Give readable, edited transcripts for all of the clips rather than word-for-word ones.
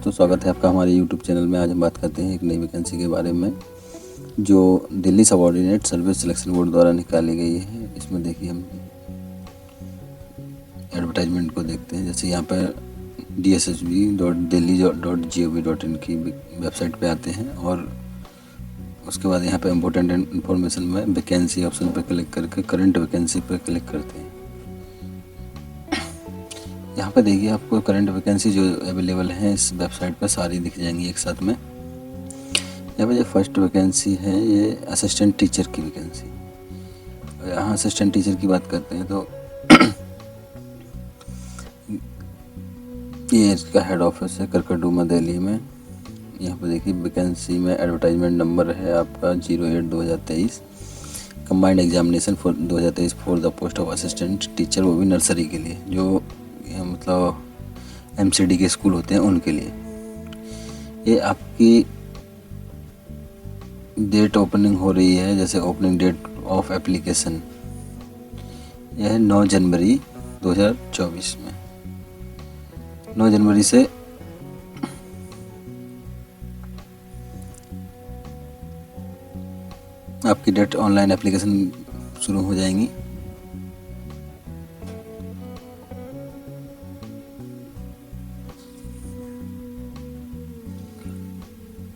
दोस्तों, स्वागत है आपका हमारे यूट्यूब चैनल में। आज हम बात करते हैं एक नई वैकेंसी के बारे में जो Delhi subordinate service selection board द्वारा निकाली गई है। इसमें देखिए हम एडवर्टाइजमेंट को देखते हैं। जैसे यहाँ पर dshb.delhi.gov.in की वेबसाइट पे आते हैं और उसके बाद यहाँ पे इम्पोर्टेंट इन्फॉर्मेशन में वैकेंसी ऑप्शन पर क्लिक करके करंट वैकेंसी पर क्लिक करते हैं। यहाँ पे देखिए आपको करंट वैकेंसी जो अवेलेबल है इस वेबसाइट पर सारी दिख जाएंगी एक साथ में। यहाँ पे जो फर्स्ट वैकेंसी है ये असिस्टेंट टीचर की वैकेंसी। यहाँ असिस्टेंट टीचर की बात करते हैं तो ये इसका हेड ऑफिस है करकटडूमा दिल्ली में। यहाँ पे देखिए वैकेंसी में एडवर्टाइजमेंट नंबर है आपका 08/2023। Combined examination for 2023 for the post of assistant teacher, वो भी नर्सरी के लिए, जो मतलब MCD के स्कूल होते हैं उनके लिए। ये आपकी डेट ओपनिंग हो रही है, जैसे ओपनिंग डेट ऑफ एप्लीकेशन यह है 9 जनवरी 2024 में। 9 जनवरी से आपकी डेट ऑनलाइन एप्लीकेशन शुरू हो जाएंगी।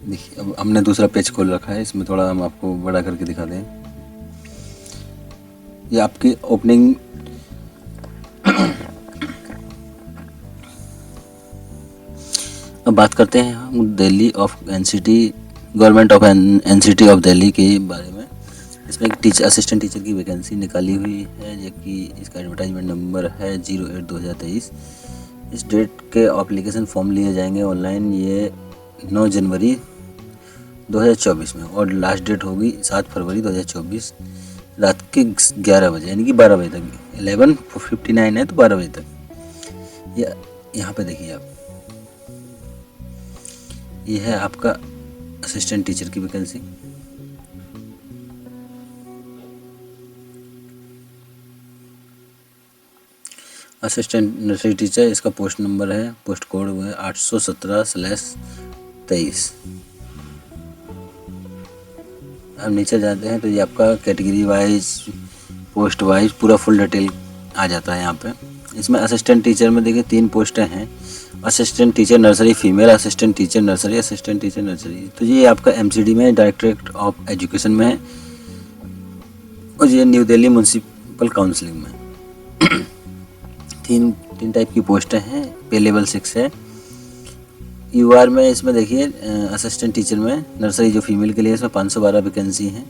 देखिए अब हमने दूसरा पेज खोल रखा है, इसमें थोड़ा हम आपको बड़ा करके दिखा दें। ये आपकी ओपनिंग अब बात करते हैं हम Delhi of NCT, government of NCT of Delhi के बारे में। इसमें एक असिस्टेंट टीचर की वैकेंसी निकाली हुई है, जो कि इसका एडवर्टाइजमेंट नंबर है 08/2023। इस डेट के एप्लीकेशन फॉर्म लिए जाएंगे ऑनलाइन ये 9 जनवरी 2024 में, और लास्ट डेट होगी 7 फरवरी 2024 रात के 11 बजे, यानी कि 12 बजे तक। 11:59 है तो 12 बजे तक। यहाँ पे देखिए आप, ये है आपका असिस्टेंट टीचर की वैकेंसी। असिस्टेंट नर्सरी टीचर, इसका पोस्ट नंबर है, पोस्ट कोड वो है 817/23। अब नीचे जाते हैं तो ये आपका कैटेगरी वाइज, पोस्ट वाइज पूरा फुल डिटेल आ जाता है यहाँ पे। इसमें असिस्टेंट टीचर में देखिए 3 पोस्टें हैं। Assistant teacher nursery female, assistant teacher nursery, assistant teacher nursery. तो ये आपका MCD में, डायरेक्टरेट ऑफ एजुकेशन में है, और ये न्यू दिल्ली म्यूनसिपल काउंसिलिंग में। तीन टाइप की पोस्टें हैं। पे लेवल 6 है। UR में इसमें देखिए असिस्टेंट टीचर में नर्सरी जो फीमेल के लिए, इसमें 512 वैकेंसी हैं।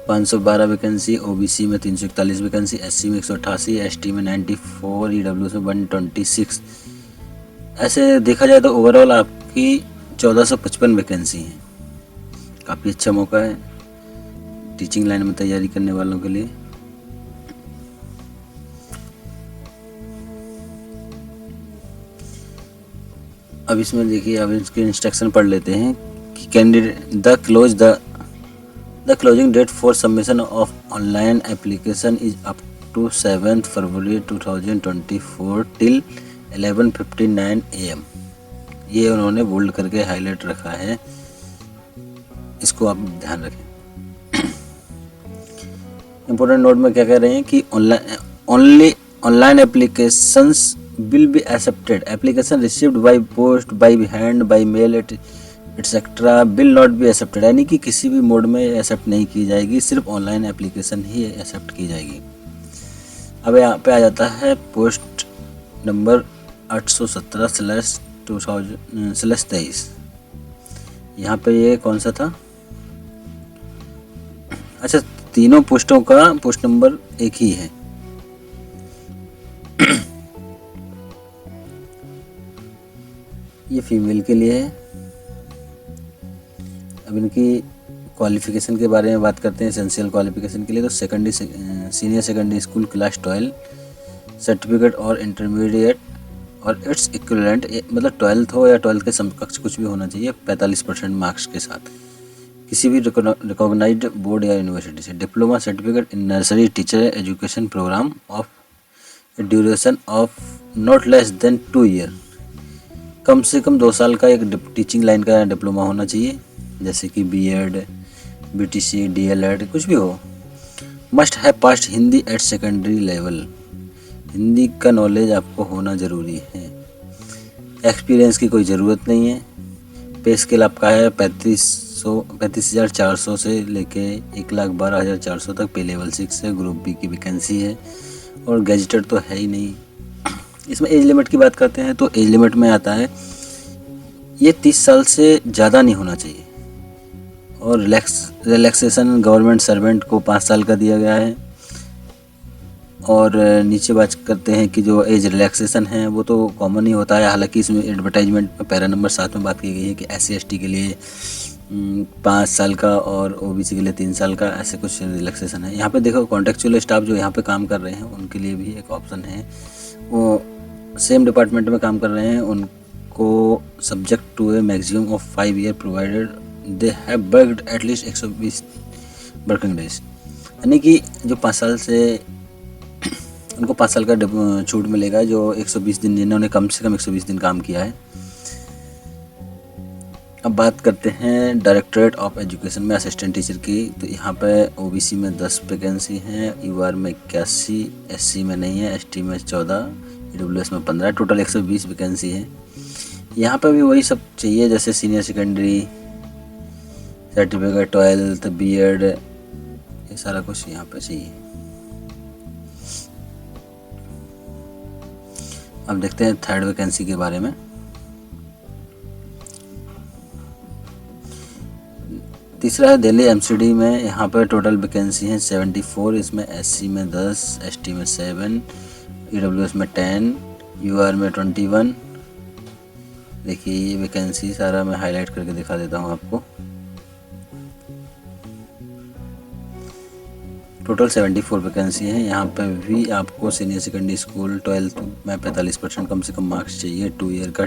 512 वैकेंसी। OBC में 341 वैकेंसी, SC में 188, ST में 94, EWS में 126। ऐसे देखा जाए तो ओवरऑल आपकी 1455 वैकेंसी हैं। काफ़ी अच्छा मौका है टीचिंग लाइन में तैयारी करने वालों के लिए। अब इसमें देखिए, अब इसके इंस्ट्रक्शन पढ़ लेते हैं कि candidate the closing date for submission of online application is up to 7 फरवरी 2024 टिल 11:59 AM। ये उन्होंने बोल्ड करके हाईलाइट रखा है, इसको आप ध्यान रखें। इम्पोर्टेंट नोट में क्या कह रहे हैं कि online applications will be accepted. Application received by post, by hand, by mail, etc. will not be accepted. यानी कि किसी भी मोड में एक्सेप्ट नहीं की जाएगी, सिर्फ ऑनलाइन एप्लीकेशन ही एक्सेप्ट की जाएगी। अब यहाँ पे आ जाता है पोस्ट नंबर 817/23। यहाँ पे ये कौन सा था? अच्छा, तीनों पोस्टों का पोस्ट नंबर एक ही है। ये फीमेल के लिए है। अब इनकी क्वालिफिकेशन के बारे में बात करते हैं। एसेंशियल क्वालिफिकेशन के लिए तो senior secondary school class 12, certificate और इंटरमीडिएट और इट्स इक्विवेलेंट, मतलब 12th हो या 12th के समकक्ष कुछ भी होना चाहिए 45% मार्क्स के साथ, किसी भी रिकॉग्नाइज्ड बोर्ड या यूनिवर्सिटी से। Diploma certificate in nursery teacher education programme of duration of not less than 2 year, कम से कम 2 साल का एक टीचिंग लाइन का डिप्लोमा होना चाहिए, जैसे कि बीएड, बीटीसी, डीएलएड, कुछ भी हो। Must have passed Hindi at secondary level, Hindi का नॉलेज आपको होना ज़रूरी है। एक्सपीरियंस की कोई ज़रूरत नहीं है। पे स्केल आपका है 35,400 से लेके 1,12,400 तक। पे लेवल 6 है, ग्रुप बी की वैकेंसी है और गैजेटेड तो है ही नहीं। इसमें एज लिमिट की बात करते हैं तो एज लिमिट में आता है ये 30 साल से ज़्यादा नहीं होना चाहिए, और रिलैक्सेशन गवर्नमेंट सर्वेंट को 5 साल का दिया गया है। और नीचे बात करते हैं कि जो एज रिलैक्सेशन है वो तो कॉमन ही होता है, हालांकि इसमें एडवर्टाइजमेंट में पैरा नंबर 7 में बात की गई है कि SC/ST के लिए 5 साल का और OBC के लिए 3 साल का, ऐसे कुछ रिलैक्सेशन है। यहाँ पे देखो कॉन्टेक्चुअल स्टाफ जो यहाँ पे काम कर रहे हैं उनके लिए भी एक ऑप्शन है, वो सेम डिपार्टमेंट में काम कर रहे हैं, उनको subject to a maximum of 5 year provided they have worked at least 120 working days, यानी कि जो 5 साल से उनको 5 साल का छूट मिलेगा, जो 120 दिन, जिन्होंने कम से कम 120 दिन काम किया है। अब बात करते हैं डायरेक्टरेट ऑफ एजुकेशन में असिस्टेंट टीचर की, तो यहाँ पे OBC में 10 वैकेंसी हैं, UR में 81, SC में नहीं है, ST में 14, EWS में 15, टोटल 120 वैकेंसी है। यहाँ पे भी वही सब चाहिए, जैसे senior secondary certificate, 12th, BEd, ये सारा कुछ यहाँ पे चाहिए। अब देखते हैं थर्ड वैकेंसी के बारे में। तीसरा है दिल्ली MCD में, यहाँ पर टोटल वैकेंसी हैं 74, इसमें SC में 10, ST में 7, EWS में 10, UR में 21। देखिए ये वैकेंसी सारा मैं हाईलाइट करके दिखा देता हूँ आपको। टोटल 74 वैकेंसी है। यहाँ पर भी आपको सीनियर सेकेंडरी स्कूल 12th में 45% कम से कम मार्क्स चाहिए, 2 ईयर का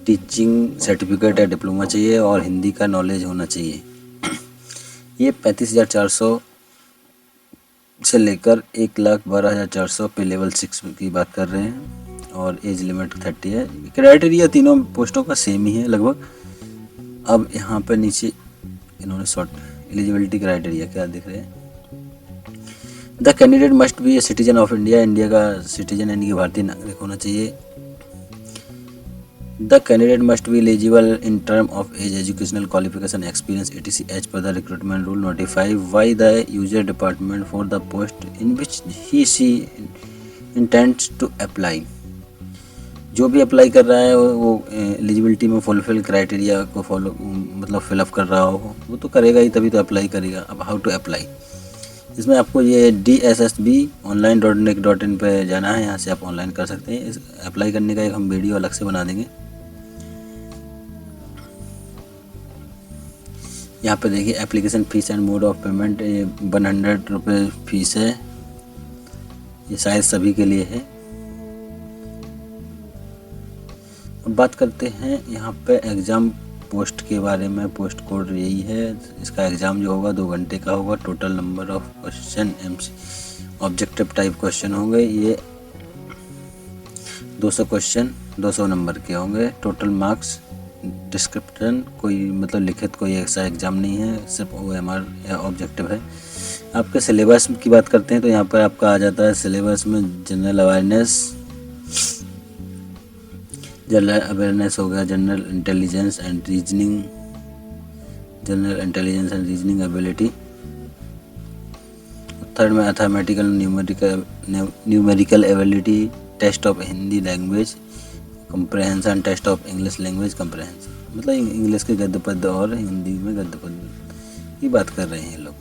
टीचिंग सर्टिफिकेट या डिप्लोमा चाहिए और हिंदी का नॉलेज होना चाहिए। ये 35,400 से लेकर 1,12,400 पे लेवल 6 की बात कर रहे हैं और एज लिमिट 30 है। क्राइटेरिया तीनों पोस्टों का सेम ही है लगभग। अब यहाँ पर नीचे इन्होंने शॉर्ट एलिजिबिलिटी क्राइटेरिया क्या दिख रहे हैं। The candidate must be a citizen of India, India का सिटीजन यानी कि भारतीय नागरिक होना चाहिए। The candidate must be eligible in term of age, educational qualification, experience etc as per the recruitment rule notified by the user department for the post in which he she intends to apply. जो भी apply कर रहा है वो eligibility में fulfil criteria को follow मतलब fill up कर रहा हो, वो तो करेगा ही, तभी तो अप्लाई करेगा। अब हाउ टू अप्लाई, इसमें आपको ये DSSB.online.nic.in पे जाना है, यहाँ से आप ऑनलाइन कर सकते हैं। इस अप्लाई करने का एक हम वीडियो अलग से बना देंगे। यहाँ पे देखिए application fees and mode of payment, 100 रुपये फीस है, ये शायद सभी के लिए है। अब बात करते हैं यहाँ पे एग्ज़ाम पोस्ट के बारे में। पोस्ट कोड यही है, इसका एग्ज़ाम जो होगा 2 घंटे का होगा। Total number of question objective type question होंगे, ये 200 क्वेश्चन 200 नंबर के होंगे। टोटल मार्क्स, डिस्क्रिप्शन, कोई मतलब लिखित कोई ऐसा एग्ज़ाम नहीं है, सिर्फ OMR या ऑब्जेक्टिव है। आपके सिलेबस की बात करते हैं तो यहाँ पर आपका आ जाता है सिलेबस में जनरल अवेयरनेस हो गया, general intelligence and reasoning ability. Third में arithmetical numerical ability, test of Hindi language comprehension, test of English language comprehension, मतलब इंग्लिश के गद्य पद्य और हिंदी में गद्य पद्य की बात कर रहे हैं लोग।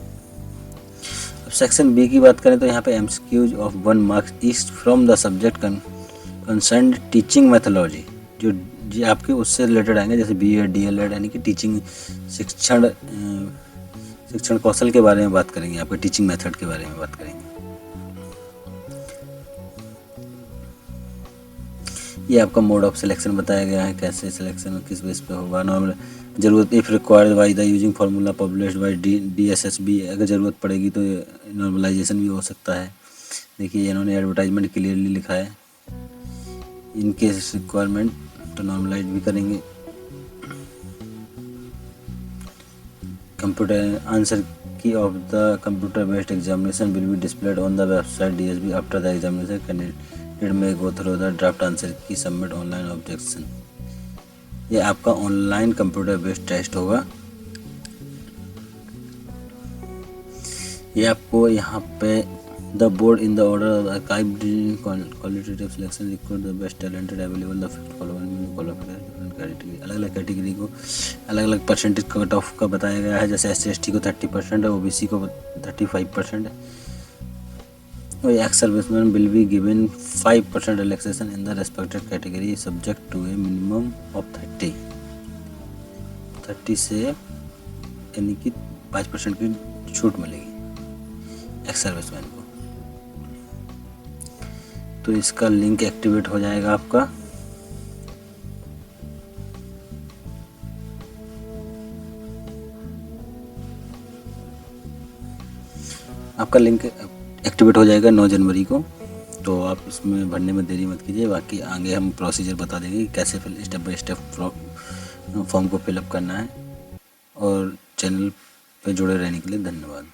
अब सेक्शन B की बात करें तो यहाँ पे MCQs of 1 marks each from the subject concern teaching methodology, जो आपके उससे रिलेटेड आएंगे, जैसे BEd DLEd यानी कि टीचिंग शिक्षण कौशल के बारे में बात करेंगे, आपके टीचिंग मेथड के बारे में बात करेंगे। ये आपका मोड ऑफ सिलेक्शन बताया गया है, कैसे सिलेक्शन किस बेस पे होगा। नॉर्मल ज़रूरत if required by the using formula published by DSSB, अगर ज़रूरत पड़ेगी तो नॉर्मलाइजेशन भी हो सकता है। देखिए इन्होंने एडवर्टाइजमेंट क्लियरली लिखा है। इनके रिक्वायरमेंट तो नॉर्मलाइज भी करेंगे। Computer answer key of the computer based examination will be displayed on the website DSB after the examination candidate may go through the draft answer key submit online objection. ये आपका online computer based test होगा। ये आपको यहाँ पे the board in the order archive qualitative selection recruit the best talented available the fifth qualification category, अलग अलग category को अलग अलग परसेंटेज कट ऑफ का बताया गया है। जैसे SC/ST को 30% है, OBC को 35% है। और ex serviceman will be given 5% relaxation in the respected category subject to a minimum of 30 से यानी कि 5% की छूट मिलेगी एक्स सर्विसमैन को। तो इसका लिंक एक्टिवेट हो जाएगा आपका। आपका लिंक एक्टिवेट हो जाएगा 9 जनवरी को। तो आप इसमें भरने में देरी मत कीजिए। बाकी आगे हम प्रोसीजर बता देंगे कि कैसे स्टेप बाय स्टेप फॉर्म को फिलअप करना है। और चैनल पे जुड़े रहने के लिए धन्यवाद।